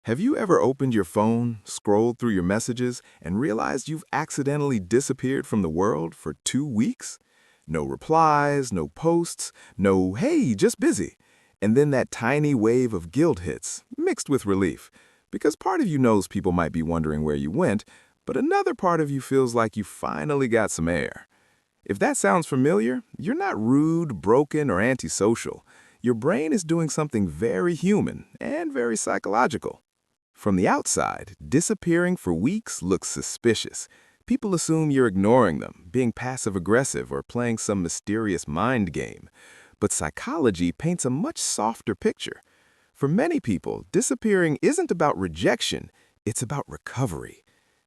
Have you ever opened your phone, scrolled through your messages, and realized you've accidentally disappeared from the world for 2 weeks? No replies, no posts, no, hey, just busy. And then that tiny wave of guilt hits, mixed with relief. Because part of you knows people might be wondering where you went, but another part of you feels like you finally got some air. If that sounds familiar, you're not rude, broken, or antisocial. Your brain is doing something very human and very psychological. From the outside, disappearing for weeks looks suspicious. People assume you're ignoring them, being passive-aggressive, or playing some mysterious mind game. But psychology paints a much softer picture. For many people, disappearing isn't about rejection, it's about recovery.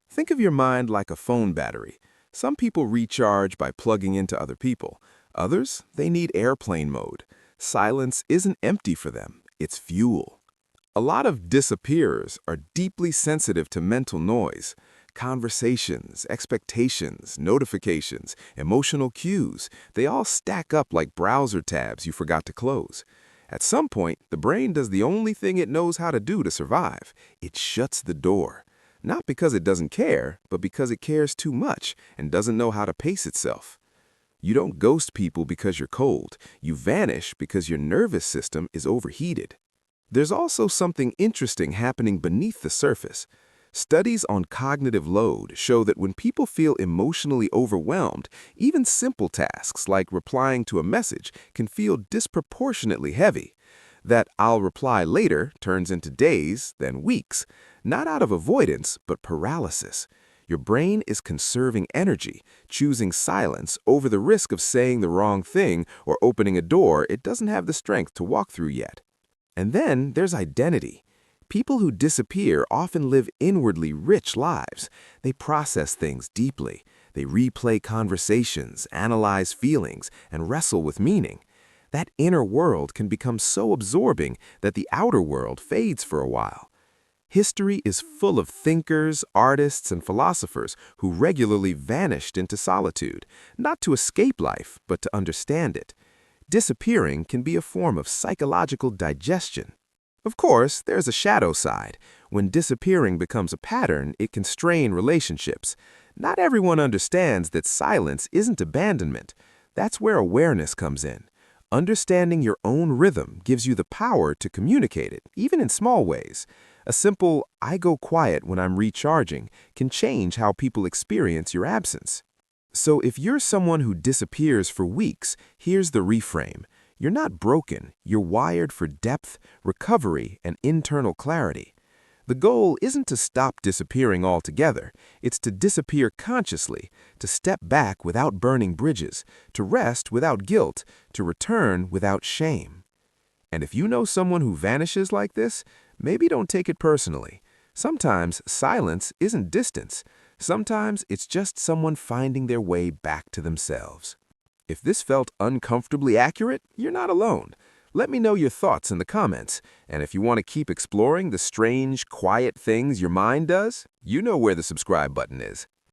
Think of your mind like a phone battery. Some people recharge by plugging into other people. Others, they need airplane mode. Silence isn't empty for them, it's fuel. A lot of disappearers are deeply sensitive to mental noise. Conversations, expectations, notifications, emotional cues, they all stack up like browser tabs you forgot to close. At some point, the brain does the only thing it knows how to do to survive. It shuts the door. Not because it doesn't care, but because it cares too much and doesn't know how to pace itself. You don't ghost people because you're cold. You vanish because your nervous system is overheated. There's also something interesting happening beneath the surface. Studies on cognitive load show that when people feel emotionally overwhelmed, even simple tasks like replying to a message can feel disproportionately heavy. That "I'll reply later" turns into days, then weeks, not out of avoidance, but paralysis. Your brain is conserving energy, choosing silence over the risk of saying the wrong thing or opening a door it doesn't have the strength to walk through yet. And then there's identity. People who disappear often live inwardly rich lives. They process things deeply. They replay conversations, analyze feelings, and wrestle with meaning. That inner world can become so absorbing that the outer world fades for a while. History is full of thinkers, artists, and philosophers who regularly vanished into solitude, not to escape life, but to understand it. Disappearing can be a form of psychological digestion. Of course, there's a shadow side. When disappearing becomes a pattern, it can strain relationships. Not everyone understands that silence isn't abandonment. That's where awareness comes in. Understanding your own rhythm gives you the power to communicate it, even in small ways. A simple "I go quiet when I'm recharging" can change how people experience your absence. So if you're someone who disappears for weeks, here's the reframe. You're not broken, you're wired for depth, recovery, and internal clarity. The goal isn't to stop disappearing altogether. It's to disappear consciously, to step back without burning bridges, to rest without guilt, to return without shame. And if you know someone who vanishes like this, maybe don't take it personally. Sometimes silence isn't distance. Sometimes it's just someone finding their way back to themselves. If this felt uncomfortably accurate, you're not alone. Let me know your thoughts in the comments. And if you want to keep exploring the strange, quiet things your mind does, you know where the subscribe button is.